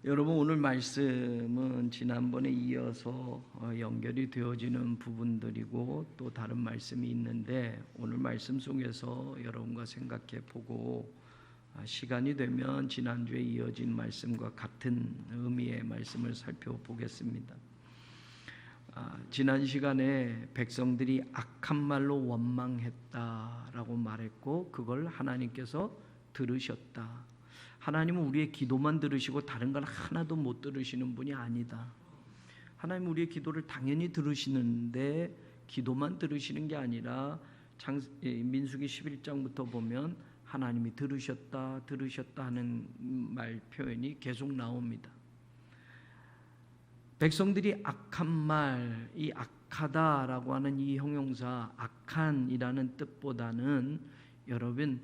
여러분, 오늘 말씀은 지난번에 이어서 연결이 되어지는 부분들이고 또 다른 말씀이 있는데, 오늘 말씀 속에서 여러분과 생각해 보고 시간이 되면 지난주에 이어진 말씀과 같은 의미의 말씀을 살펴보겠습니다. 지난 시간에 백성들이 악한 말로 원망했다라고 말했고, 그걸 하나님께서 들으셨다. 하나님은 우리의 기도만 들으시고 다른 건 하나도 못 들으시는 분이 아니다. 하나님은 우리의 기도를 당연히 들으시는데 기도만 들으시는 게 아니라 민수기 11장부터 보면 하나님이 들으셨다 하는 말 표현이 계속 나옵니다. 백성들이 악한 말, 이 악하다라고 하는 이 형용사 악한이라는 뜻보다는 여러분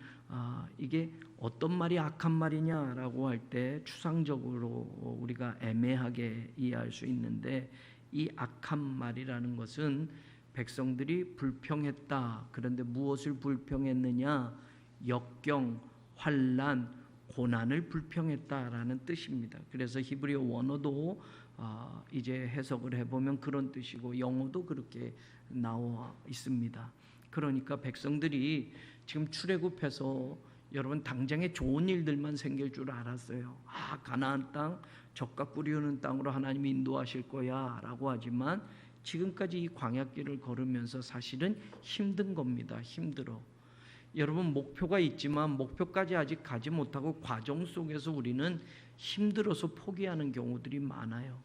이게 어떤 말이 악한 말이냐라고 할 때 추상적으로 우리가 애매하게 이해할 수 있는데, 이 악한 말이라는 것은 백성들이 불평했다. 그런데 무엇을 불평했느냐? 역경, 환난, 고난을 불평했다라는 뜻입니다. 그래서 히브리어 원어도 이제 해석을 해보면 그런 뜻이고 영어도 그렇게 나와 있습니다. 그러니까 백성들이 지금 출애굽해서 여러분 당장에 좋은 일들만 생길 줄 알았어요. 가나안 땅, 젖과 꿀이 흐르는 땅으로 하나님이 인도하실 거야 라고 하지만 지금까지 이 광야길을 걸으면서 사실은 힘든 겁니다. 힘들어. 여러분, 목표가 있지만 목표까지 아직 가지 못하고 과정 속에서 우리는 힘들어서 포기하는 경우들이 많아요.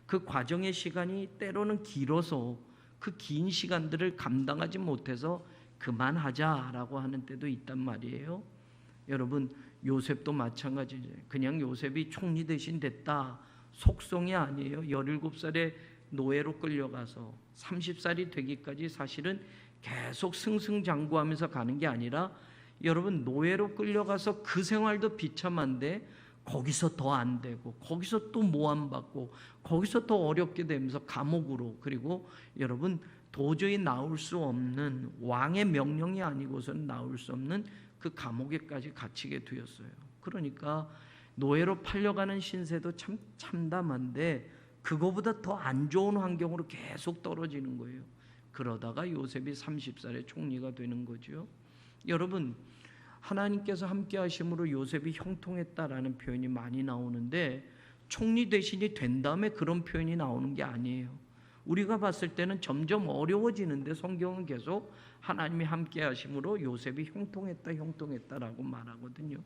그 과정의 시간이 때로는 길어서 그 긴 시간들을 감당하지 못해서 그만하자라고 하는 때도 있단 말이에요. 여러분, 요셉도 마찬가지죠. 그냥 요셉이 총리 대신 됐다, 속성이 아니에요. 17살에 노예로 끌려가서 30살이 되기까지 사실은 계속 승승장구하면서 가는 게 아니라, 여러분, 노예로 끌려가서 그 생활도 비참한데 거기서 더 안 되고 거기서 또 모함받고 거기서 더 어렵게 되면서 감옥으로, 그리고 여러분 도저히 나올 수 없는, 왕의 명령이 아니고서는 나올 수 없는 그 감옥에까지 갇히게 되었어요. 그러니까 노예로 팔려가는 신세도 참 참담한데 그거보다 더 안 좋은 환경으로 계속 떨어지는 거예요. 그러다가 요셉이 30살에 총리가 되는 거죠. 여러분, 하나님께서 함께 하심으로 요셉이 형통했다라는 표현이 많이 나오는데, 총리 대신이 된 다음에 그런 표현이 나오는 게 아니에요. 우리가 봤을 때는 점점 어려워지는데 성경은 계속 하나님이 함께 하심으로 요셉이 형통했다라고 말하거든요.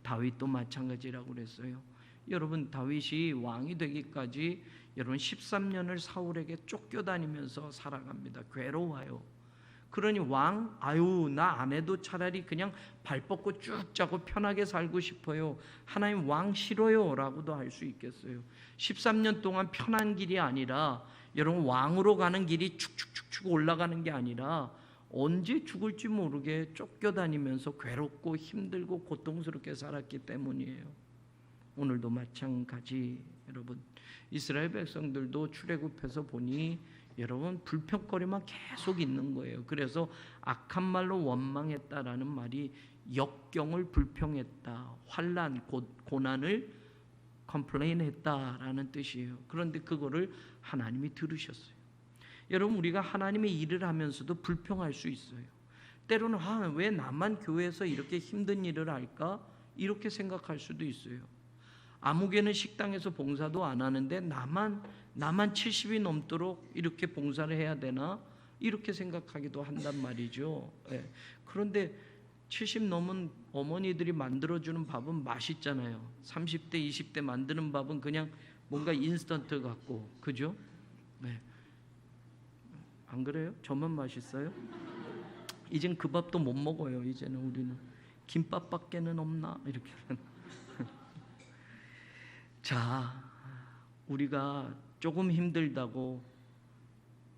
다윗도 마찬가지라고 그랬어요. 여러분, 다윗이 왕이 되기까지 여러분 13년을 사울에게 쫓겨다니면서 살아갑니다. 괴로워요. 그러니 왕, 나 안 해도 차라리 그냥 발 뻗고 쭉 자고 편하게 살고 싶어요. 하나님, 왕 싫어요 라고도 할 수 있겠어요. 13년 동안 편한 길이 아니라, 여러분, 왕으로 가는 길이 축축축축 올라가는 게 아니라 언제 죽을지 모르게 쫓겨다니면서 괴롭고 힘들고 고통스럽게 살았기 때문이에요. 오늘도 마찬가지. 여러분, 이스라엘 백성들도 출애굽해서 보니 여러분 불평거리만 계속 있는 거예요. 그래서 악한 말로 원망했다라는 말이 역경을 불평했다, 환난, 고난을 컴플레인했다라는 뜻이에요. 그런데 그거를 하나님이 들으셨어요. 여러분, 우리가 하나님의 일을 하면서도 불평할 수 있어요. 때로는 왜 나만 교회에서 이렇게 힘든 일을 할까? 이렇게 생각할 수도 있어요. 아무개는 식당에서 봉사도 안 하는데 나만 70이 넘도록 이렇게 봉사를 해야 되나? 이렇게 생각하기도 한단 말이죠. 그런데 70 넘은 어머니들이 만들어주는 밥은 맛있잖아요. 30대, 20대 만드는 밥은 그냥 뭔가 인스턴트 같고, 그죠? 안 그래요? 저만 맛있어요? 이젠 그 밥도 못 먹어요. 이제는 우리는 김밥밖에는 없나? 이렇게. 자, 우리가 조금 힘들다고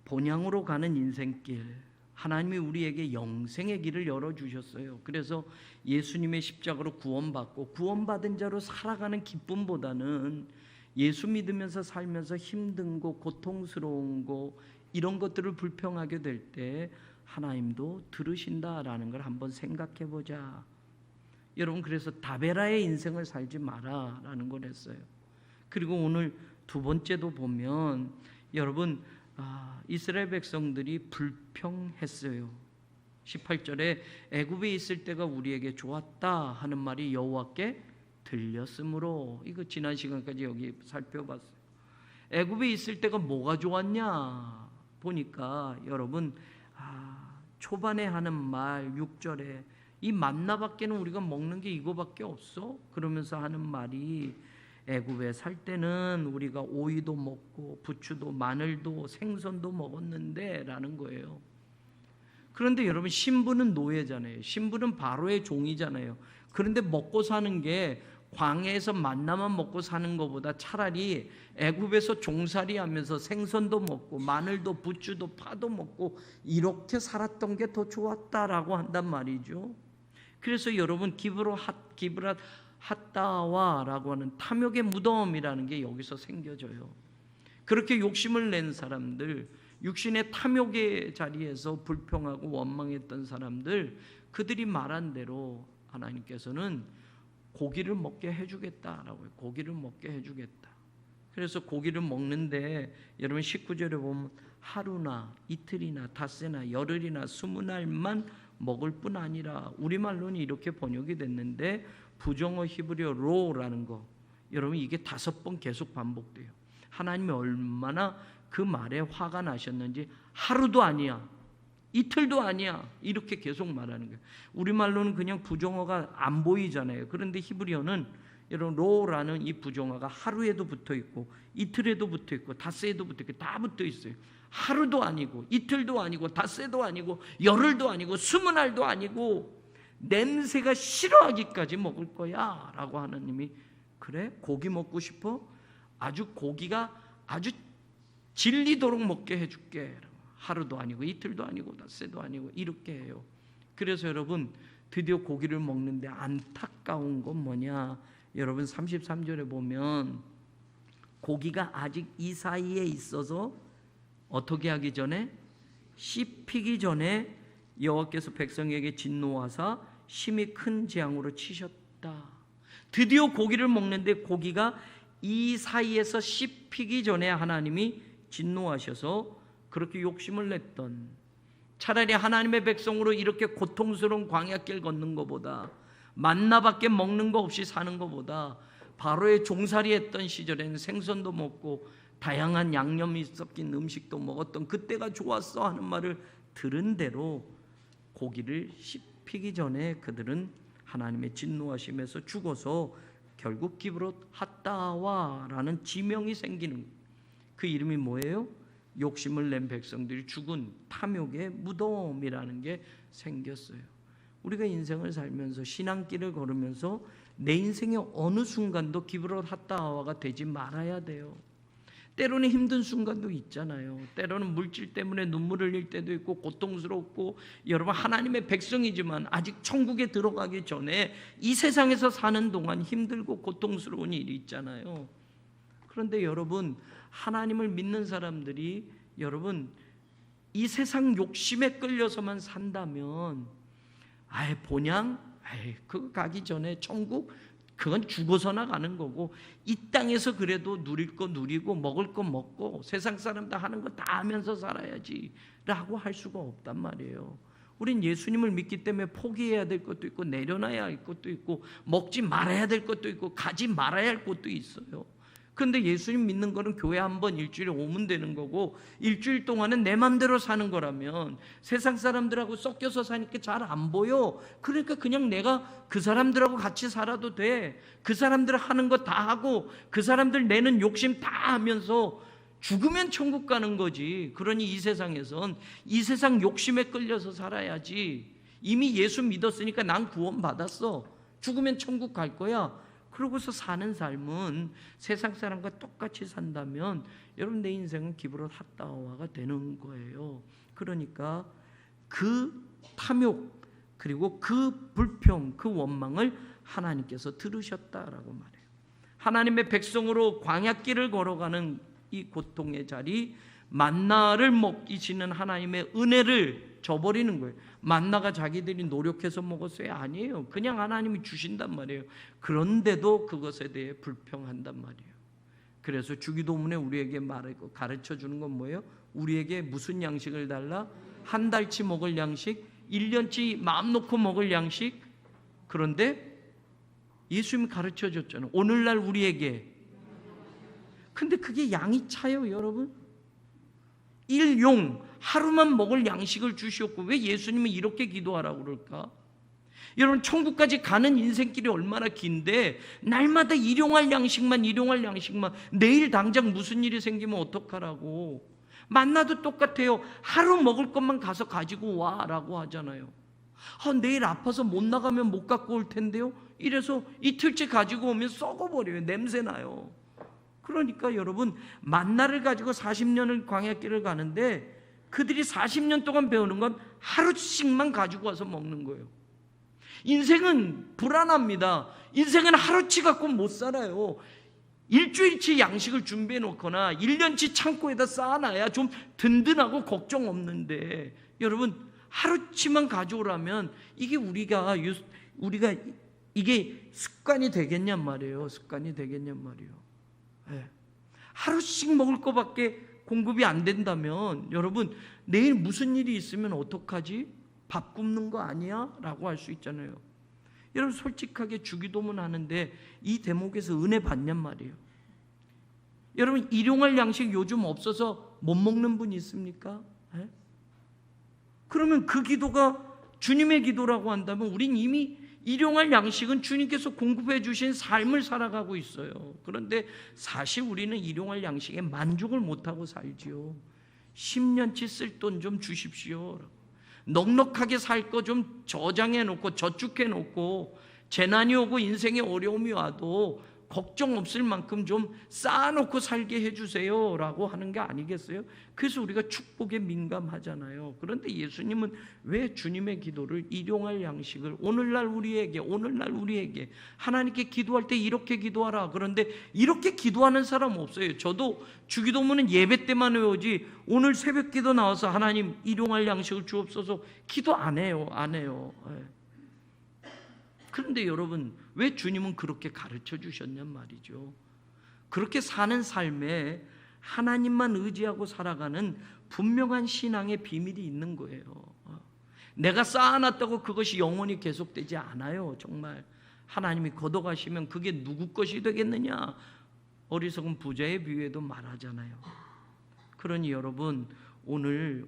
본향으로 가는 인생길, 하나님이 우리에게 영생의 길을 열어주셨어요. 그래서 예수님의 십자가로 구원받고 구원받은 자로 살아가는 기쁨보다는 예수 믿으면서 살면서 힘든 거, 고통스러운 거, 이런 것들을 불평하게 될 때 하나님도 들으신다라는 걸 한번 생각해 보자. 여러분, 그래서 다베라의 인생을 살지 마라라는 걸 했어요. 그리고 오늘 두 번째도 보면 여러분 이스라엘 백성들이 불평했어요. 18절에 애굽에 있을 때가 우리에게 좋았다 하는 말이 여호와께 들렸으므로, 이거 지난 시간까지 여기 살펴봤어요. 애굽에 있을 때가 뭐가 좋았냐 보니까 여러분 초반에 하는 말 6절에 이 만나밖에는 우리가 먹는 게 이거밖에 없어? 그러면서 하는 말이 애굽에 살 때는 우리가 오이도 먹고 부추도 마늘도 생선도 먹었는데 라는 거예요. 그런데 여러분 신부는 노예잖아요. 신부는 바로의 종이잖아요. 그런데 먹고 사는 게 광야에서 만나만 먹고 사는 것보다 차라리 애굽에서 종살이 하면서 생선도 먹고 마늘도 부추도 파도 먹고 이렇게 살았던 게 더 좋았다라고 한단 말이죠. 그래서 여러분 기브랏 핫다와라고 하는 탐욕의 무덤이라는 게 여기서 생겨져요. 그렇게 욕심을 낸 사람들, 육신의 탐욕의 자리에서 불평하고 원망했던 사람들, 그들이 말한 대로 하나님께서는 고기를 먹게 해주겠다라고 해요. 고기를 먹게 해주겠다. 그래서 고기를 먹는데 여러분 19절에 보면 하루나 이틀이나 닷새나 열흘이나 20날만 먹을 뿐 아니라, 우리말로는 이렇게 번역이 됐는데 부정어 히브리어 로라는 거, 여러분 이게 5번 계속 반복돼요. 하나님이 얼마나 그 말에 화가 나셨는지, 하루도 아니야, 이틀도 아니야, 이렇게 계속 말하는 거예요. 우리말로는 그냥 부정어가 안 보이잖아요. 그런데 히브리어는 여러분 로라는 이 부정어가 하루에도 붙어 있고 이틀에도 붙어 있고 닷새에도 붙어 있고 다 붙어 있어요. 하루도 아니고 이틀도 아니고 닷새도 아니고 열흘도 아니고 20날도 아니고 냄새가 싫어하기까지 먹을 거야 라고 하나님이, 그래? 고기 먹고 싶어? 아주 고기가 아주 질리도록 먹게 해줄게. 하루도 아니고 이틀도 아니고 닷새도 아니고 이렇게 해요. 그래서 여러분 드디어 고기를 먹는데 안타까운 건 뭐냐, 여러분 33절에 보면 고기가 아직 이 사이에 있어서 어떻게 하기 전에, 씹히기 전에 여호와께서 백성에게 진노하사 심히 큰 재앙으로 치셨다. 드디어 고기를 먹는데 고기가 이 사이에서 씹히기 전에 하나님이 진노하셔서 그렇게 욕심을 냈던, 차라리 하나님의 백성으로 이렇게 고통스러운 광야길 걷는 것보다, 만나밖에 먹는 거 없이 사는 것보다, 바로의 종살이 했던 시절에는 생선도 먹고 다양한 양념이 섞인 음식도 먹었던 그때가 좋았어 하는 말을 들은 대로 고기를 씹히기 전에 그들은 하나님의 진노하심에서 죽어서 결국 기브롯 핫다와라는 지명이 생기는, 그 이름이 뭐예요? 욕심을 낸 백성들이 죽은 탐욕의 무덤이라는 게 생겼어요. 우리가 인생을 살면서 신앙길을 걸으면서 내 인생의 어느 순간도 기브롯 핫다와가 되지 말아야 돼요. 때로는 힘든 순간도 있잖아요. 때로는 물질 때문에 눈물 흘릴 때도 있고 고통스럽고, 여러분 하나님의 백성이지만 아직 천국에 들어가기 전에 이 세상에서 사는 동안 힘들고 고통스러운 일이 있잖아요. 그런데 여러분 하나님을 믿는 사람들이 여러분 이 세상 욕심에 끌려서만 산다면, 본향? 그거 가기 전에 천국? 그건 죽어서나 가는 거고, 이 땅에서 그래도 누릴 거 누리고 먹을 거 먹고 세상 사람들 하는 거 다 하면서 살아야지 라고 할 수가 없단 말이에요. 우린 예수님을 믿기 때문에 포기해야 될 것도 있고 내려놔야 할 것도 있고 먹지 말아야 될 것도 있고 가지 말아야 할 것도 있어요. 그런데 예수님 믿는 거는 교회 한번 일주일에 오면 되는 거고, 일주일 동안은 내 맘대로 사는 거라면 세상 사람들하고 섞여서 사니까 잘 안 보여. 그러니까 그냥 내가 그 사람들하고 같이 살아도 돼. 그 사람들 하는 거 다 하고 그 사람들 내는 욕심 다 하면서 죽으면 천국 가는 거지. 그러니 이 세상에선 이 세상 욕심에 끌려서 살아야지. 이미 예수 믿었으니까 난 구원 받았어. 죽으면 천국 갈 거야. 그러고서 사는 삶은 세상 사람과 똑같이 산다면 여러분 내 인생은 기브롯 핫다와가 되는 거예요. 그러니까 그 탐욕 그리고 그 불평, 그 원망을 하나님께서 들으셨다라고 말해요. 하나님의 백성으로 광야길을 걸어가는 이 고통의 자리, 만나를 먹이시는 하나님의 은혜를 저버리는 거예요. 만나가 자기들이 노력해서 먹었어요? 아니에요. 그냥 하나님이 주신단 말이에요. 그런데도 그것에 대해 불평한단 말이에요. 그래서 주기도문에 우리에게 가르쳐 주는 건 뭐예요? 우리에게 무슨 양식을 달라? 한 달치 먹을 양식, 1년치 마음 놓고 먹을 양식. 그런데 예수님이 가르쳐 줬잖아요. 오늘날 우리에게. 근데 그게 양이 차요, 여러분. 일용 하루만 먹을 양식을 주시었고, 왜 예수님은 이렇게 기도하라고 그럴까? 여러분, 천국까지 가는 인생길이 얼마나 긴데 날마다 일용할 양식만 내일 당장 무슨 일이 생기면 어떡하라고. 만나도 똑같아요. 하루 먹을 것만 가서 가지고 와라고 하잖아요. 내일 아파서 못 나가면 못 갖고 올 텐데요. 이래서 이틀째 가지고 오면 썩어버려요. 냄새나요. 그러니까 여러분, 만나를 가지고 40년을 광야길을 가는데 그들이 40년 동안 배우는 건 하루씩만 가지고 와서 먹는 거예요. 인생은 불안합니다. 인생은 하루치 갖고 못 살아요. 일주일치 양식을 준비해 놓거나 1년치 창고에다 쌓아놔야 좀 든든하고 걱정 없는데, 여러분 하루치만 가져오라면 이게 우리가 이게 습관이 되겠냔 말이에요. 습관이 되겠냔 말이에요. 네. 하루씩 먹을 거밖에 공급이 안 된다면 여러분, 내일 무슨 일이 있으면 어떡하지? 밥 굶는 거 아니야? 라고 할 수 있잖아요. 여러분, 솔직하게 주기도문 하는데 이 대목에서 은혜 받냔 말이에요. 여러분, 일용할 양식 요즘 없어서 못 먹는 분 있습니까? 네? 그러면 그 기도가 주님의 기도라고 한다면 우린 이미 일용할 양식은 주님께서 공급해 주신 삶을 살아가고 있어요. 그런데 사실 우리는 일용할 양식에 만족을 못하고 살지요. 10년치 쓸 돈 좀 주십시오. 넉넉하게 살 거 좀 저장해 놓고 저축해 놓고 재난이 오고 인생에 어려움이 와도 걱정 없을 만큼 좀 쌓아놓고 살게 해주세요 라고 하는 게 아니겠어요? 그래서 우리가 축복에 민감하잖아요. 그런데 예수님은 왜 주님의 기도를 일용할 양식을 오늘날 우리에게 하나님께 기도할 때 이렇게 기도하라. 그런데 이렇게 기도하는 사람 없어요. 저도 주기도문은 예배 때만 외우지 오늘 새벽 기도 나와서 하나님 일용할 양식을 주옵소서 기도 안 해요. 그런데 여러분, 왜 주님은 그렇게 가르쳐 주셨냔 말이죠. 그렇게 사는 삶에 하나님만 의지하고 살아가는 분명한 신앙의 비밀이 있는 거예요. 내가 쌓아놨다고 그것이 영원히 계속되지 않아요. 정말 하나님이 걷어가시면 그게 누구 것이 되겠느냐? 어리석은 부자의 비유에도 말하잖아요. 그러니 여러분, 오늘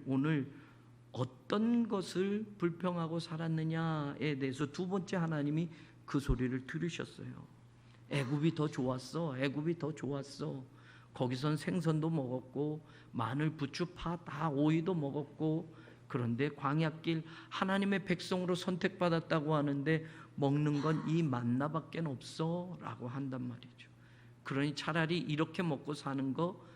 어떤 것을 불평하고 살았느냐에 대해서 두 번째 하나님이 그 소리를 들으셨어요. 애굽이 더 좋았어. 거기선 생선도 먹었고 마늘, 부추, 파 다 오이도 먹었고, 그런데 광야길 하나님의 백성으로 선택받았다고 하는데 먹는 건 이 만나밖에 없어 라고 한단 말이죠. 그러니 차라리 이렇게 먹고 사는 거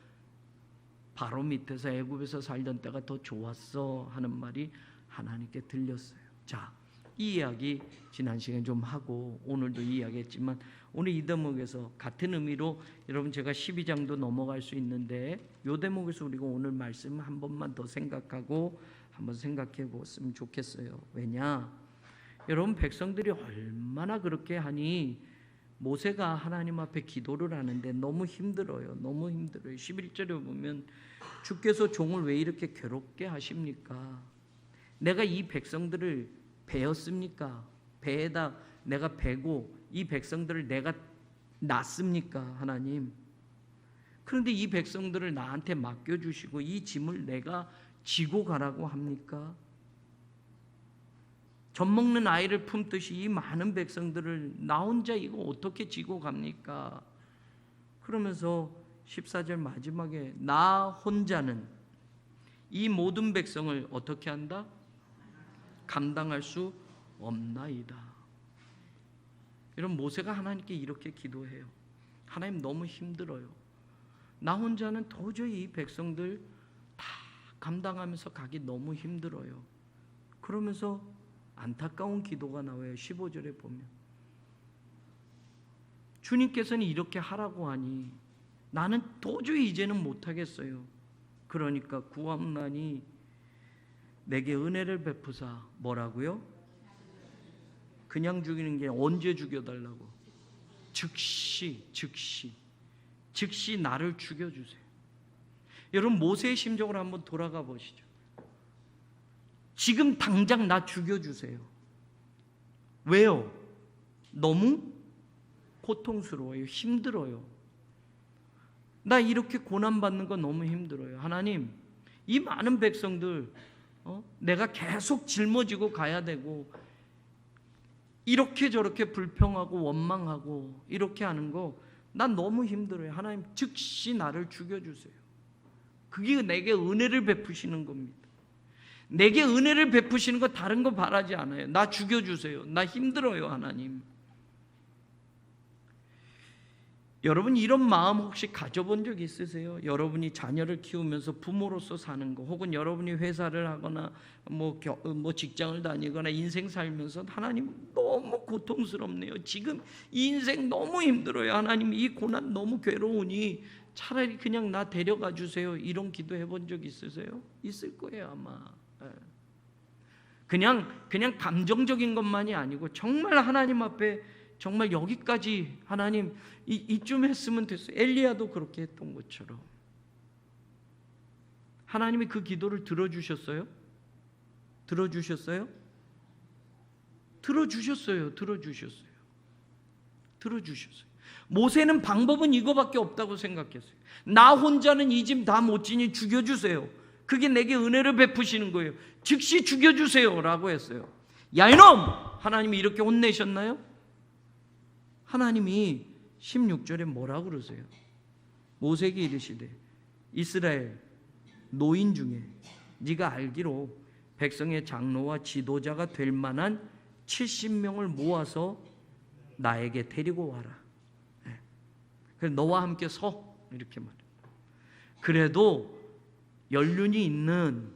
바로 밑에서 애굽에서 살던 때가 더 좋았어 하는 말이 하나님께 들렸어요. 자, 이 이야기 지난 시간에 좀 하고 오늘도 이야기했지만 오늘 이 대목에서 같은 의미로 여러분 제가 12장도 넘어갈 수 있는데 이 대목에서 우리가 오늘 말씀 한 번만 더 생각하고 한번 생각해 보았으면 좋겠어요. 왜냐? 여러분, 백성들이 얼마나 그렇게 하니 모세가 하나님 앞에 기도를 하는데 너무 힘들어요. 11절에 보면 주께서 종을 왜 이렇게 괴롭게 하십니까? 내가 이 백성들을 베었습니까? 배에다 내가 베고 이 백성들을 내가 낳습니까? 하나님. 그런데 이 백성들을 나한테 맡겨주시고 이 짐을 내가 지고 가라고 합니까? 젖 먹는 아이를 품듯이 이 많은 백성들을 나 혼자 이거 어떻게 지고 갑니까? 그러면서 14절 마지막에 나 혼자는 이 모든 백성을 어떻게 한다? 감당할 수 없나이다. 여러분, 모세가 하나님께 이렇게 기도해요. 하나님, 너무 힘들어요. 나 혼자는 도저히 이 백성들 다 감당하면서 가기 너무 힘들어요. 그러면서 안타까운 기도가 나와요. 15절에 보면 주님께서는 이렇게 하라고 하니 나는 도저히 이제는 못하겠어요. 그러니까 구원하니 내게 은혜를 베푸사 뭐라고요? 그냥 죽이는 게 언제 죽여달라고? 즉시 즉시 나를 죽여주세요. 여러분 모세의 심정을 한번 돌아가 보시죠. 지금 당장 나 죽여주세요. 왜요? 너무 고통스러워요. 힘들어요. 나 이렇게 고난받는 거 너무 힘들어요. 하나님, 이 많은 백성들 내가 계속 짊어지고 가야 되고 이렇게 저렇게 불평하고 원망하고 이렇게 하는 거 난 너무 힘들어요. 하나님 즉시 나를 죽여주세요. 그게 내게 은혜를 베푸시는 겁니다. 내게 은혜를 베푸시는 거 다른 거 바라지 않아요. 나 죽여주세요. 나 힘들어요. 하나님. 여러분 이런 마음 혹시 가져본 적 있으세요? 여러분이 자녀를 키우면서 부모로서 사는 거, 혹은 여러분이 회사를 하거나 뭐 직장을 다니거나 인생 살면서 하나님 너무 고통스럽네요. 지금 이 인생 너무 힘들어요. 하나님 이 고난 너무 괴로우니 차라리 그냥 나 데려가 주세요. 이런 기도 해본 적 있으세요? 있을 거예요 아마. 그냥 감정적인 것만이 아니고 정말 하나님 앞에 정말 여기까지 하나님 이쯤 했으면 됐어요. 엘리야도 그렇게 했던 것처럼. 하나님이 그 기도를 들어주셨어요? 들어주셨어요? 들어주셨어요. 들어주셨어요. 들어주셨어요. 모세는 방법은 이거밖에 없다고 생각했어요. 나 혼자는 이 짐 다 못 지니 죽여주세요. 그게 내게 은혜를 베푸시는 거예요. 즉시 죽여주세요 라고 했어요. 야 이놈! 하나님이 이렇게 혼내셨나요? 하나님이 16절에 뭐라고 그러세요? 모세에게 이르시되 이스라엘 노인 중에 네가 알기로 백성의 장로와 지도자가 될 만한 70명을 모아서 나에게 데리고 와라. 그래서 너와 함께 서 이렇게 말해요. 그래도 연륜이 있는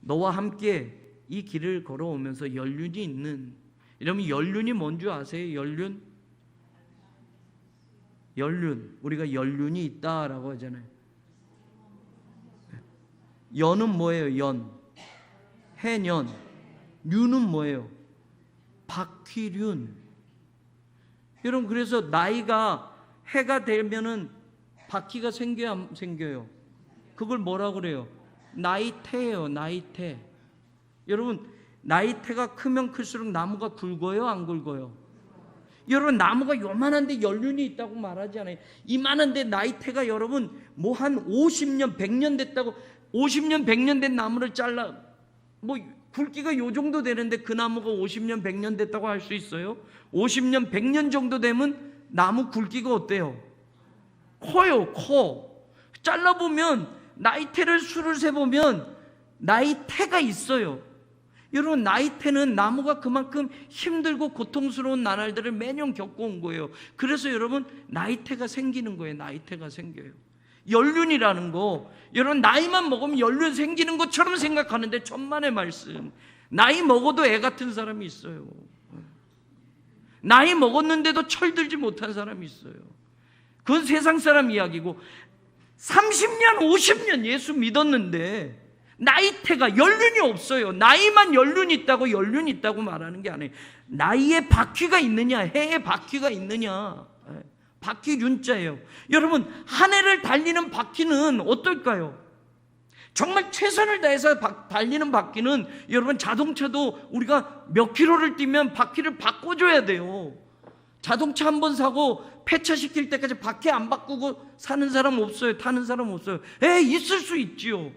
너와 함께 이 길을 걸어오면서 연륜이 있는, 여러분 연륜이 뭔지 아세요? 연륜 우리가 연륜이 있다라고 하잖아요. 연은 뭐예요? 해년. 륜은 뭐예요? 바퀴륜. 여러분 그래서 나이가 해가 되면은 바퀴가 생겨요 안 생겨요? 그걸 뭐라고 그래요? 나이테예요. 나이테. 여러분 나이테가 크면 클수록 나무가 굵어요 안 굵어요? 여러분 나무가 요만한데 연륜이 있다고 말하지 않아요. 이만한데 나이테가 여러분 뭐 한 50년 100년 됐다고, 50년 100년 된 나무를 잘라 뭐 굵기가 요 정도 되는데 그 나무가 50년 100년 됐다고 할 수 있어요? 50년 100년 정도 되면 나무 굵기가 어때요? 커요. 커. 잘라보면 나이테를 수를 세보면 나이테가 있어요. 여러분 나이테는 나무가 그만큼 힘들고 고통스러운 나날들을 매년 겪어온 거예요. 그래서 여러분 나이테가 생기는 거예요. 나이테가 생겨요. 연륜이라는 거, 여러분 나이만 먹으면 연륜 생기는 것처럼 생각하는데 천만의 말씀, 나이 먹어도 애 같은 사람이 있어요. 나이 먹었는데도 철들지 못한 사람이 있어요. 그건 세상 사람 이야기고, 30년 50년 예수 믿었는데 나이테가 연륜이 없어요. 나이만 연륜이 있다고 말하는 게 아니에요. 나이에 바퀴가 있느냐, 해에 바퀴가 있느냐. 바퀴 윤자예요. 여러분 한 해를 달리는 바퀴는 어떨까요? 정말 최선을 다해서 달리는 바퀴는, 여러분 자동차도 우리가 몇 킬로를 뛰면 바퀴를 바꿔줘야 돼요. 자동차 한번 사고 폐차시킬 때까지 바퀴 안 바꾸고 사는 사람 없어요. 타는 사람 없어요. 있을 수 있지요.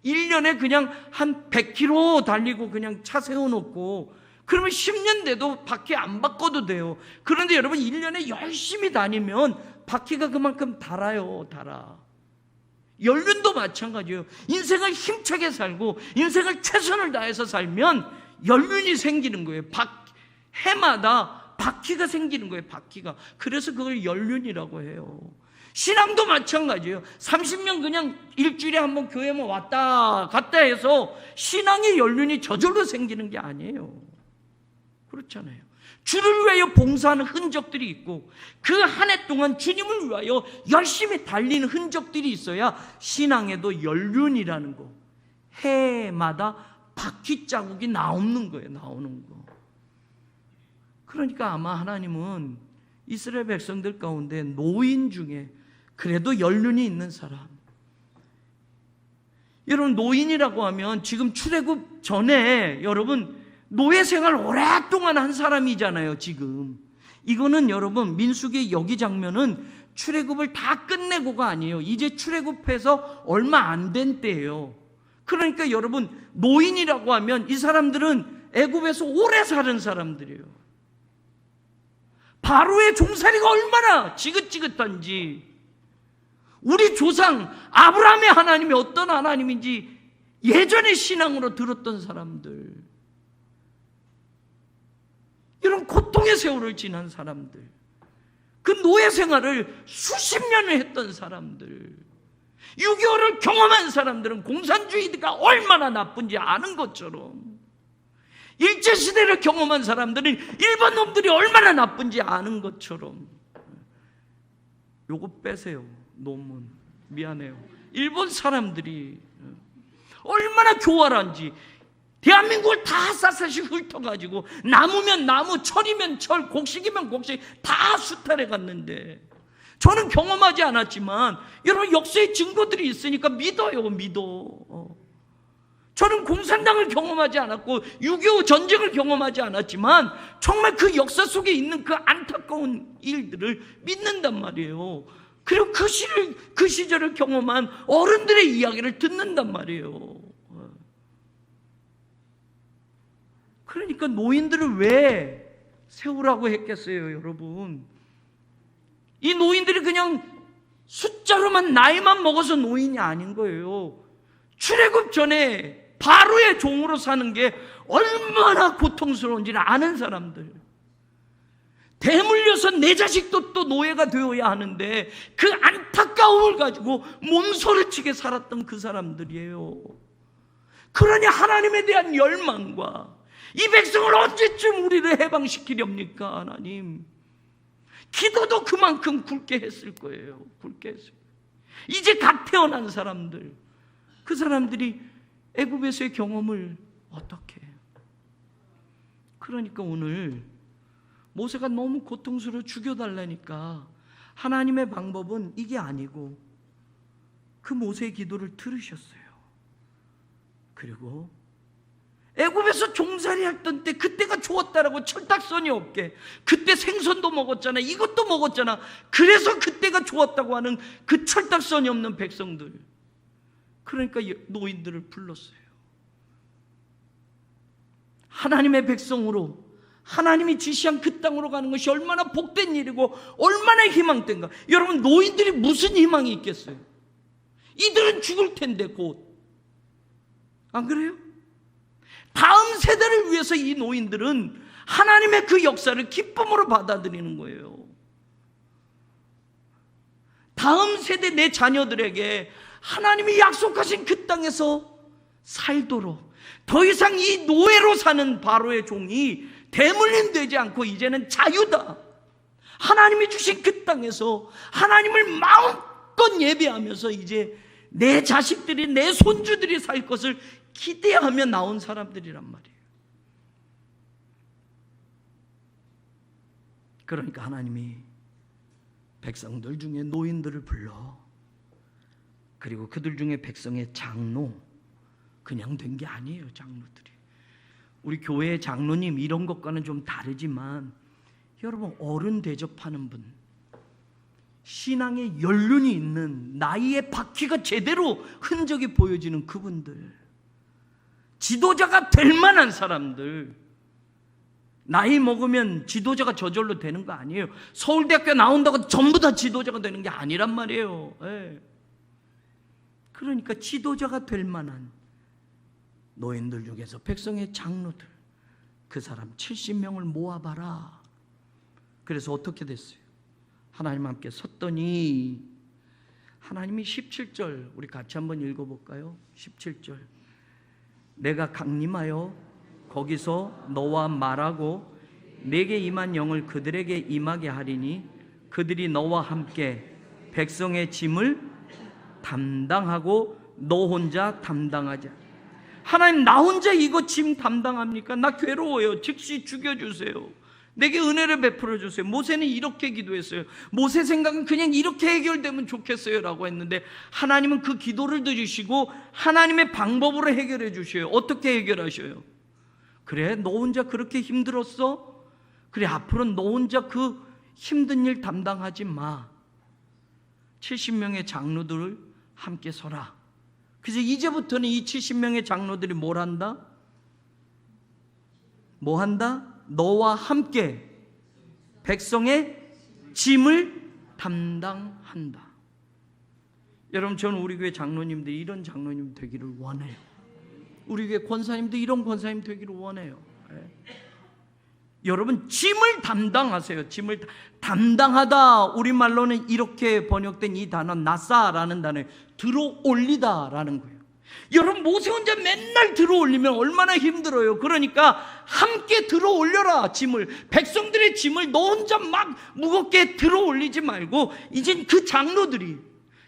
1년에 그냥 한 100km 달리고 그냥 차 세워놓고 그러면 10년 돼도 바퀴 안 바꿔도 돼요. 그런데 여러분 1년에 열심히 다니면 바퀴가 그만큼 달아요. 달아. 연륜도 마찬가지예요. 인생을 힘차게 살고 인생을 최선을 다해서 살면 연륜이 생기는 거예요. 해마다 바퀴가 생기는 거예요. 바퀴가. 그래서 그걸 연륜이라고 해요. 신앙도 마찬가지예요. 30년 그냥 일주일에 한번 교회만 왔다 갔다 해서 신앙의 연륜이 저절로 생기는 게 아니에요. 그렇잖아요. 주를 위하여 봉사하는 흔적들이 있고 그 한 해 동안 주님을 위하여 열심히 달리는 흔적들이 있어야 신앙에도 연륜이라는 거, 해마다 바퀴 자국이 나오는 거예요. 나오는 거. 그러니까 아마 하나님은 이스라엘 백성들 가운데 노인 중에 그래도 연륜이 있는 사람, 여러분 노인이라고 하면 지금 출애굽 전에 여러분 노예 생활 오랫동안 한 사람이잖아요. 지금 이거는 여러분 민수기 여기 장면은 출애굽을 다 끝내고가 아니에요. 이제 출애굽해서 얼마 안 된 때예요. 그러니까 여러분 노인이라고 하면 이 사람들은 애굽에서 오래 사는 사람들이에요. 바로의 종살이가 얼마나 지긋지긋한지, 우리 조상 아브라함의 하나님이 어떤 하나님인지 예전의 신앙으로 들었던 사람들, 이런 고통의 세월을 지난 사람들, 그 노예 생활을 수십 년을 했던 사람들, 6.25를 경험한 사람들은 공산주의가 얼마나 나쁜지 아는 것처럼, 일제시대를 경험한 사람들은 일본 놈들이 얼마나 나쁜지 아는 것처럼, 요거 빼세요. 논문 미안해요. 일본 사람들이 얼마나 교활한지, 대한민국을 다 샅샅이 훑어가지고 나무면 나무, 철이면 철, 곡식이면 곡식 다 수탈해 갔는데, 저는 경험하지 않았지만 여러분 역사의 증거들이 있으니까 믿어요. 믿어. 저는 공산당을 경험하지 않았고 6.25 전쟁을 경험하지 않았지만 정말 그 역사 속에 있는 그 안타까운 일들을 믿는단 말이에요. 그리고 그 시절을 경험한 어른들의 이야기를 듣는단 말이에요. 그러니까 노인들을 왜 세우라고 했겠어요, 여러분? 이 노인들이 그냥 숫자로만 나이만 먹어서 노인이 아닌 거예요. 출애굽 전에 바로의 종으로 사는 게 얼마나 고통스러운지를 아는 사람들, 대물려서 내 자식도 또 노예가 되어야 하는데 그 안타까움을 가지고 몸서리치게 살았던 그 사람들이에요. 그러니 하나님에 대한 열망과 이 백성을 언제쯤 우리를 해방시키렵니까? 하나님, 기도도 그만큼 굵게 했을 거예요. 굵게 했을 거예요. 이제 갓 태어난 사람들, 그 사람들이 애굽에서의 경험을 어떻게 해요? 그러니까 오늘 모세가 너무 고통스러워 죽여달라니까 하나님의 방법은 이게 아니고 그 모세의 기도를 들으셨어요. 그리고 애굽에서 종살이 했던 때 그때가 좋았다라고 철딱선이 없게, 그때 생선도 먹었잖아, 이것도 먹었잖아, 그래서 그때가 좋았다고 하는 그 철딱선이 없는 백성들, 그러니까 노인들을 불렀어요. 하나님의 백성으로 하나님이 지시한 그 땅으로 가는 것이 얼마나 복된 일이고 얼마나 희망된가. 여러분, 노인들이 무슨 희망이 있겠어요? 이들은 죽을 텐데 곧. 안 그래요? 다음 세대를 위해서 이 노인들은 하나님의 그 역사를 기쁨으로 받아들이는 거예요. 다음 세대 내 자녀들에게 하나님이 약속하신 그 땅에서 살도록, 더 이상 이 노예로 사는 바로의 종이 대물림 되지 않고 이제는 자유다, 하나님이 주신 그 땅에서 하나님을 마음껏 예배하면서 이제 내 자식들이, 내 손주들이 살 것을 기대하며 나온 사람들이란 말이에요. 그러니까 하나님이 백성들 중에 노인들을 불러, 그리고 그들 중에 백성의 장로, 그냥 된 게 아니에요. 장로들이, 우리 교회의 장로님 이런 것과는 좀 다르지만 여러분, 어른 대접하는 분, 신앙의 연륜이 있는, 나이의 바퀴가 제대로 흔적이 보여지는 그분들, 지도자가 될 만한 사람들. 나이 먹으면 지도자가 저절로 되는 거 아니에요. 서울대학교 나온다고 전부 다 지도자가 되는 게 아니란 말이에요. 예. 그러니까 지도자가 될 만한 노인들 중에서 백성의 장로들, 그 사람 70명을 모아봐라. 그래서 어떻게 됐어요? 하나님 함께 섰더니, 하나님이 17절 우리 같이 한번 읽어볼까요? 17절, 내가 강림하여 거기서 너와 말하고 내게 임한 영을 그들에게 임하게 하리니 그들이 너와 함께 백성의 짐을 담당하고 너 혼자 담당하자. 하나님, 나 혼자 이거 짐 담당합니까? 나 괴로워요. 즉시 죽여주세요. 내게 은혜를 베풀어 주세요. 모세는 이렇게 기도했어요. 모세 생각은 그냥 이렇게 해결되면 좋겠어요 라고 했는데 하나님은 그 기도를 들으시고 하나님의 방법으로 해결해 주셔요. 어떻게 해결하셔요? 그래, 너 혼자 그렇게 힘들었어? 그래, 앞으로는 너 혼자 그 힘든 일 담당하지 마. 70명의 장로들을 함께 서라. 그래서 이제부터는 이 70명의 장로들이 뭘 한다? 뭐 한다? 너와 함께 백성의 짐을 담당한다. 여러분, 저는 우리 교회 장로님들이 이런 장로님 되기를 원해요. 우리 교회 권사님도 이런 권사님 되기를 원해요. 여러분, 짐을 담당하세요. 짐을 담당하다, 우리말로는 이렇게 번역된 이 단어 나사라는 단어에 들어올리다라는 거예요. 여러분, 모세 혼자 맨날 들어올리면 얼마나 힘들어요. 그러니까 함께 들어올려라. 짐을, 백성들의 짐을 너 혼자 막 무겁게 들어올리지 말고 이젠 그 장로들이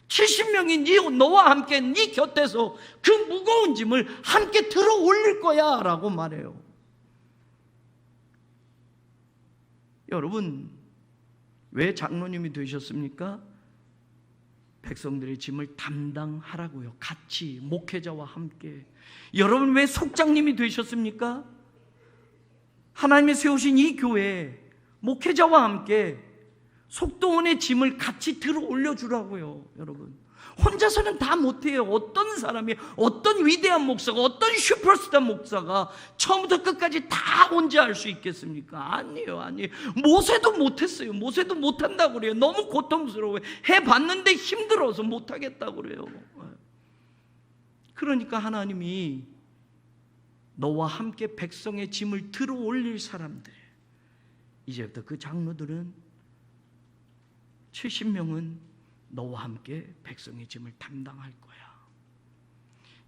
70명이 너와 함께 네 곁에서 그 무거운 짐을 함께 들어올릴 거야 라고 말해요. 여러분, 왜 장로님이 되셨습니까? 백성들의 짐을 담당하라고요. 같이 목회자와 함께. 여러분, 왜 속장님이 되셨습니까? 하나님이 세우신 이 교회 목회자와 함께 속도원의 짐을 같이 들어 올려주라고요. 여러분, 혼자서는 다 못해요. 어떤 사람이, 어떤 위대한 목사가, 어떤 슈퍼스타 목사가 처음부터 끝까지 다 혼자 할 수 있겠습니까? 아니에요. 모세도 못했어요. 모세도 못한다고 그래요. 너무 고통스러워요. 해봤는데 힘들어서 못하겠다고 그래요. 그러니까 하나님이 너와 함께 백성의 짐을 들어 올릴 사람들, 이제부터 그 장로들은 70명은 너와 함께 백성의 짐을 담당할 거야.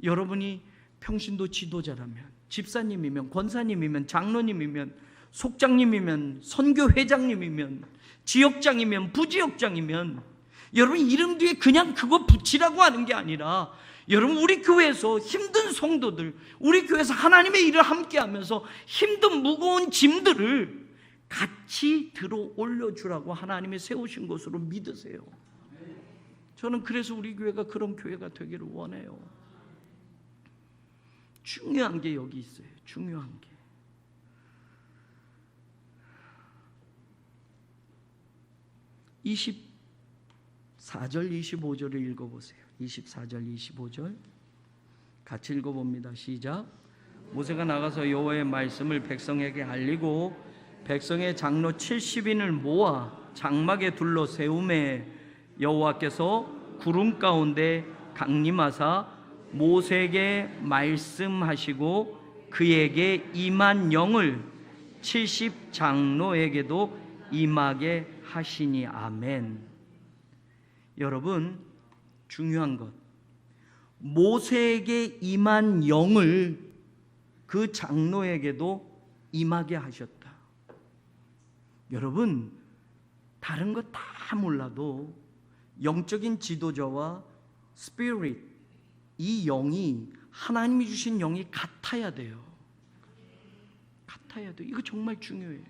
여러분이 평신도 지도자라면, 집사님이면, 권사님이면, 장로님이면, 속장님이면, 선교회장님이면, 지역장이면, 부지역장이면, 여러분 이름 뒤에 그냥 그거 붙이라고 하는 게 아니라, 여러분 우리 교회에서 힘든 성도들, 우리 교회에서 하나님의 일을 함께 하면서 힘든 무거운 짐들을 같이 들어 올려주라고 하나님이 세우신 것으로 믿으세요. 저는 그래서 우리 교회가 그런 교회가 되기를 원해요. 중요한 게 여기 있어요. 중요한 게. 24절 25절을 읽어보세요. 24절 25절 같이 읽어봅니다. 시작. 모세가 나가서 여호와의 말씀을 백성에게 알리고 백성의 장로 70인을 모아 장막에 둘러 세우매 여호와께서 구름 가운데 강림하사 모세에게 말씀하시고 그에게 임한 영을 70 장로에게도 임하게 하시니. 아멘. 여러분, 중요한 것, 모세에게 임한 영을 그 장로에게도 임하게 하셨다. 여러분, 다른 거 다 몰라도 영적인 지도자와 스피릿, 이 영이 하나님이 주신 영이 같아야 돼요. 같아야 돼요. 이거 정말 중요해요.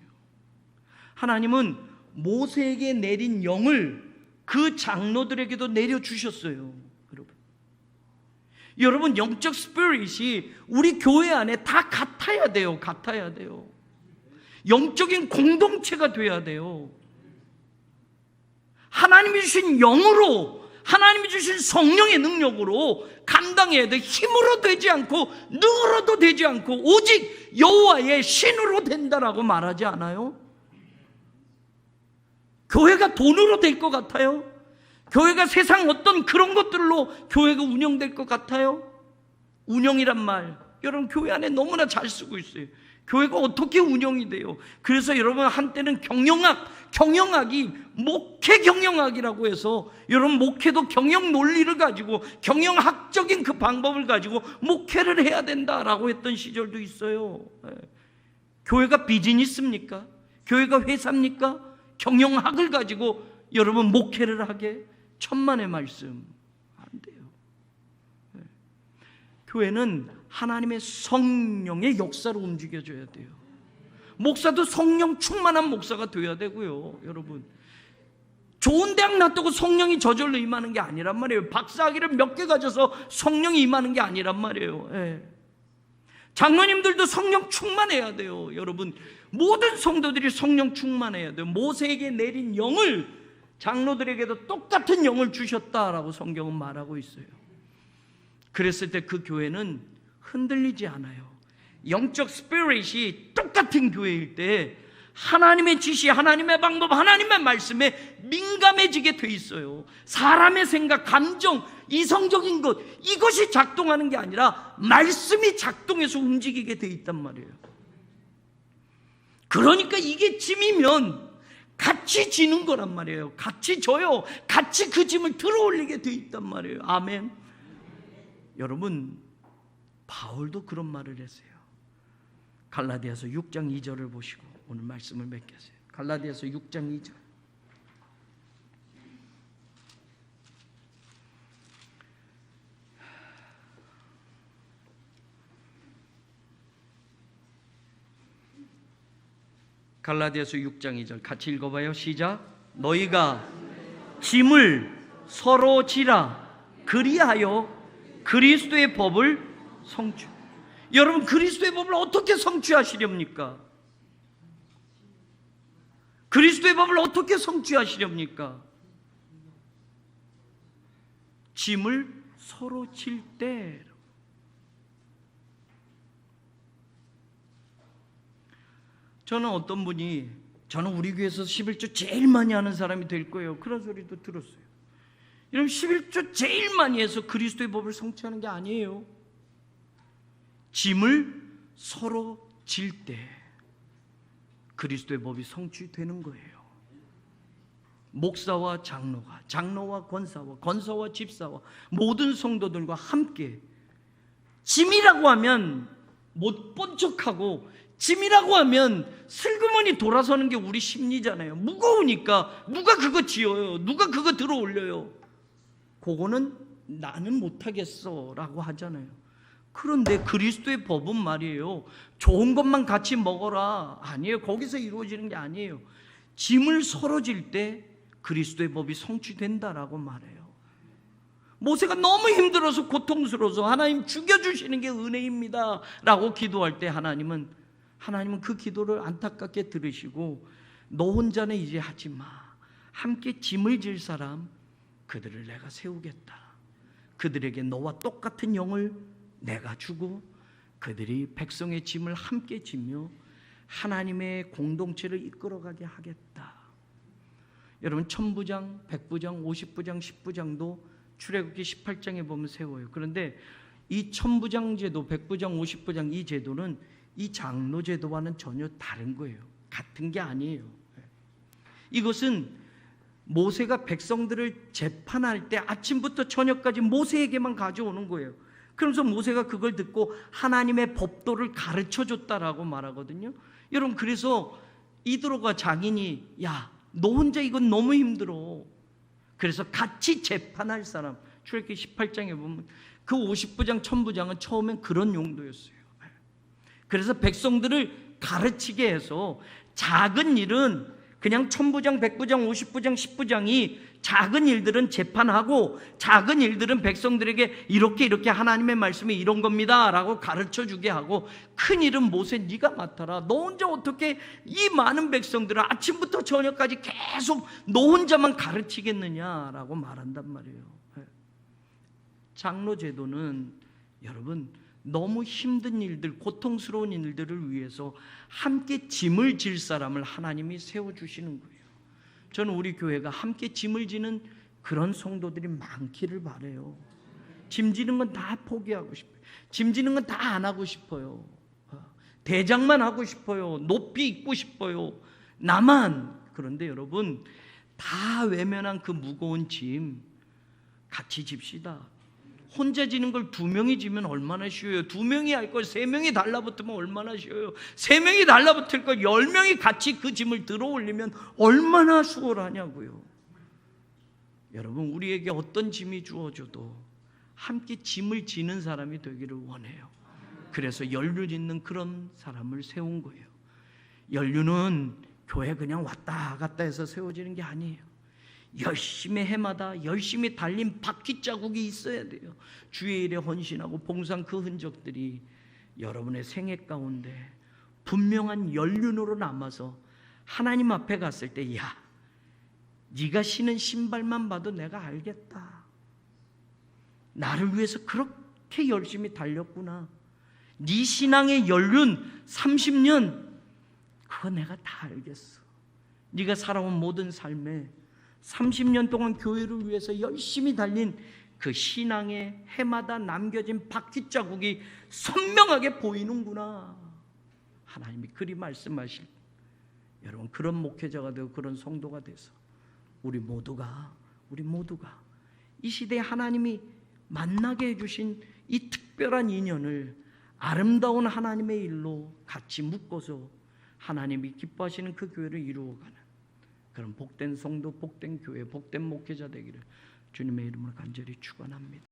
하나님은 모세에게 내린 영을 그 장로들에게도 내려주셨어요. 여러분, 영적 스피릿이 우리 교회 안에 다 같아야 돼요. 같아야 돼요. 영적인 공동체가 돼야 돼요. 하나님이 주신 영으로, 하나님이 주신 성령의 능력으로 감당해야 돼. 힘으로 되지 않고 능으로도 되지 않고 오직 여호와의 신으로 된다라고 말하지 않아요? 교회가 돈으로 될 것 같아요? 교회가 세상 어떤 그런 것들로 교회가 운영될 것 같아요? 운영이란 말, 여러분 교회 안에 너무나 잘 쓰고 있어요. 교회가 어떻게 운영이 돼요? 그래서 여러분 한때는 경영학이 목회 경영학이라고 해서 여러분 목회도 경영 논리를 가지고 경영학적인 그 방법을 가지고 목회를 해야 된다라고 했던 시절도 있어요. 교회가 비즈니스입니까? 교회가 회사입니까? 경영학을 가지고 여러분 목회를 하게? 천만의 말씀 안 돼요. 교회는 하나님의 성령의 역사로 움직여줘야 돼요. 목사도 성령 충만한 목사가 되어야 되고요. 여러분, 좋은 대학 놔두고 성령이 저절로 임하는 게 아니란 말이에요. 박사학위를 몇 개 가져서 성령이 임하는 게 아니란 말이에요. 예. 장로님들도 성령 충만해야 돼요. 여러분, 모든 성도들이 성령 충만해야 돼요. 모세에게 내린 영을 장로들에게도 똑같은 영을 주셨다라고 성경은 말하고 있어요. 그랬을 때 그 교회는 흔들리지 않아요. 영적 스피릿이 똑같은 교회일 때 하나님의 지시, 하나님의 방법, 하나님의 말씀에 민감해지게 돼 있어요. 사람의 생각, 감정, 이성적인 것, 이것이 작동하는 게 아니라 말씀이 작동해서 움직이게 돼 있단 말이에요. 그러니까 이게 짐이면 같이 지는 거란 말이에요. 같이 져요. 같이 그 짐을 들어올리게 돼 있단 말이에요. 아멘. 여러분, 바울도 그런 말을 했어요. 갈라디아서 6장 2절을 보시고 오늘 말씀을 맺겠어요. 갈라디아서 6장 2절. 갈라디아서 6장 2절 같이 읽어봐요. 시작. 너희가 짐을 서로 지라. 그리하여 그리스도의 법을 성취. 여러분, 그리스도의 법을 어떻게 성취하시렵니까? 그리스도의 법을 어떻게 성취하시렵니까? 짐을 서로 질 때. 저는 어떤 분이 저는 우리 교회에서 11조 제일 많이 하는 사람이 될 거예요, 그런 소리도 들었어요. 여러분, 11조 제일 많이 해서 그리스도의 법을 성취하는 게 아니에요. 짐을 서로 질 때 그리스도의 법이 성취되는 거예요. 목사와 장로가, 장로와 권사와, 권사와 집사와 모든 성도들과 함께 짐이라고 하면 못 본 척하고, 짐이라고 하면 슬그머니 돌아서는 게 우리 심리잖아요. 무거우니까 누가 그거 지어요? 누가 그거 들어 올려요? 그거는 나는 못하겠어 라고 하잖아요. 그런데 그리스도의 법은 말이에요, 좋은 것만 같이 먹어라 아니에요. 거기서 이루어지는 게 아니에요. 짐을 서로 질 때 그리스도의 법이 성취된다라고 말해요. 모세가 너무 힘들어서 고통스러워서 하나님 죽여주시는 게 은혜입니다 라고 기도할 때 하나님은 그 기도를 안타깝게 들으시고, 너 혼자는 이제 하지 마. 함께 짐을 질 사람 그들을 내가 세우겠다. 그들에게 너와 똑같은 영을 내가 주고 그들이 백성의 짐을 함께 지며 하나님의 공동체를 이끌어가게 하겠다. 여러분, 1000부장, 100부장, 50부장, 10부장도 출애굽기 18장에 보면 세워요. 그런데 이 1000부장 제도, 100부장, 50부장 이 제도는 이 장로 제도와는 전혀 다른 거예요. 같은 게 아니에요. 이것은 모세가 백성들을 재판할 때 아침부터 저녁까지 모세에게만 가져오는 거예요. 그러면서 모세가 그걸 듣고 하나님의 법도를 가르쳐 줬다라고 말하거든요. 여러분, 그래서 이드로가 장인이, 야, 너 혼자 이건 너무 힘들어. 그래서 같이 재판할 사람, 출애굽기 18장에 보면 그 50부장, 1000부장은 처음엔 그런 용도였어요. 그래서 백성들을 가르치게 해서 작은 일은 그냥 1000부장, 100부장, 50부장, 10부장이 작은 일들은 재판하고, 작은 일들은 백성들에게 이렇게 하나님의 말씀이 이런 겁니다 라고 가르쳐주게 하고, 큰 일은 모세 네가 맡아라. 너 혼자 어떻게 이 많은 백성들을 아침부터 저녁까지 계속 너 혼자만 가르치겠느냐라고 말한단 말이에요. 장로 제도는 여러분, 너무 힘든 일들, 고통스러운 일들을 위해서 함께 짐을 질 사람을 하나님이 세워주시는 거예요. 저는 우리 교회가 함께 짐을 지는 그런 성도들이 많기를 바라요. 짐 지는 건 다 포기하고 싶어요. 짐 지는 건 다 안 하고 싶어요. 대장만 하고 싶어요. 높이 있고 싶어요. 나만. 그런데 여러분, 다 외면한 그 무거운 짐 같이 집시다. 혼자 지는 걸 2명이 지면 얼마나 쉬워요. 2명이 할 걸 3명이 달라붙으면 얼마나 쉬워요. 3명이 달라붙을 걸 10명이 같이 그 짐을 들어 올리면 얼마나 수월하냐고요. 여러분, 우리에게 어떤 짐이 주어져도 함께 짐을 지는 사람이 되기를 원해요. 그래서 열륜 있는 그런 사람을 세운 거예요. 연륜은 교회 그냥 왔다 갔다 해서 세워지는 게 아니에요. 열심히 해마다 열심히 달린 바퀴 자국이 있어야 돼요. 주의 일에 헌신하고 봉사한 그 흔적들이 여러분의 생애 가운데 분명한 연륜으로 남아서 하나님 앞에 갔을 때, 야, 네가 신은 신발만 봐도 내가 알겠다. 나를 위해서 그렇게 열심히 달렸구나. 네 신앙의 연륜 30년, 그거 내가 다 알겠어. 네가 살아온 모든 삶에 30년 동안 교회를 위해서 열심히 달린 그 신앙의 해마다 남겨진 바퀴 자국이 선명하게 보이는구나. 하나님이 그리 말씀하실, 여러분 그런 목회자가 되고 그런 성도가 돼서 우리 모두가 이 시대에 하나님이 만나게 해주신 이 특별한 인연을 아름다운 하나님의 일로 같이 묶어서 하나님이 기뻐하시는 그 교회를 이루어가는 그런 복된 성도, 복된 교회, 복된 목회자 되기를 주님의 이름으로 간절히 축원합니다.